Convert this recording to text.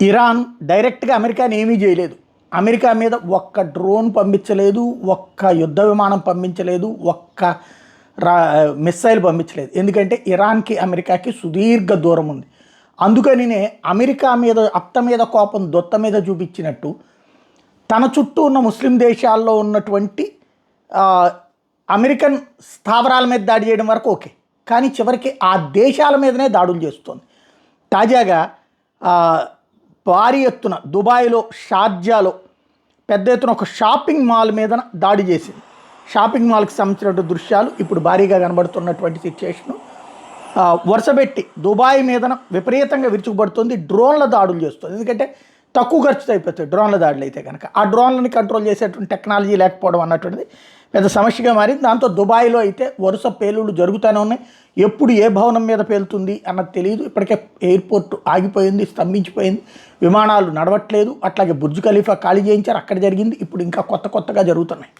Iran డైరెక్ట్గా అమెరికాని ఏమీ చేయలేదు. అమెరికా మీద ఒక్క డ్రోన్ పంపించలేదు, ఒక్క యుద్ధ విమానం పంపించలేదు, ఒక్క మిస్సైల్ పంపించలేదు. ఎందుకంటే ఇరాన్కి అమెరికాకి సుదీర్ఘ దూరం ఉంది. అందుకనినే అమెరికా మీద అత్త మీద కోపం దొత్త మీద చూపించినట్టు తన చుట్టూ ఉన్న ముస్లిం దేశాల్లో ఉన్నటువంటి అమెరికన్ స్థావరాల మీద దాడి చేయడం వరకు ఓకే, కానీ చివరికి ఆ దేశాల మీదనే దాడులు చేస్తుంది. తాజాగా భారీ ఎత్తున దుబాయ్లో, షార్జాలో పెద్ద ఎత్తున ఒక షాపింగ్ మాల్ మీద దాడి చేసింది. షాపింగ్ మాల్కి సంబంధించిన దృశ్యాలు ఇప్పుడు భారీగా కనబడుతున్నటువంటి సిచ్యుయేషను. వరుసపెట్టి దుబాయ్ మీదన విపరీతంగా విరుచుకుపడుతుంది, డ్రోన్ల దాడులు చేస్తుంది. ఎందుకంటే తక్కువ ఖర్చుతో అయిపోతాయి డ్రోన్ల దాడులు అయితే కనుక. ఆ డ్రోన్లని కంట్రోల్ చేసేటువంటి టెక్నాలజీ లేకపోవడం అన్నటువంటిది పెద్ద సమస్యగా మారింది. దాంతో దుబాయ్లో అయితే వరుస పేలుళ్ళు జరుగుతూనే ఉన్నాయి. ఎప్పుడు ఏ భవనం మీద పేలుతుంది అన్నది తెలియదు. ఇప్పటికే ఎయిర్పోర్ట్ ఆగిపోయింది, స్తంభించిపోయింది, విమానాలు నడవట్లేదు. అట్లాగే బుర్జ్ ఖలీఫా ఖాళీ చేయించారు, అక్కడ జరిగింది. ఇప్పుడు ఇంకా కొత్తగా జరుగుతున్నాయి.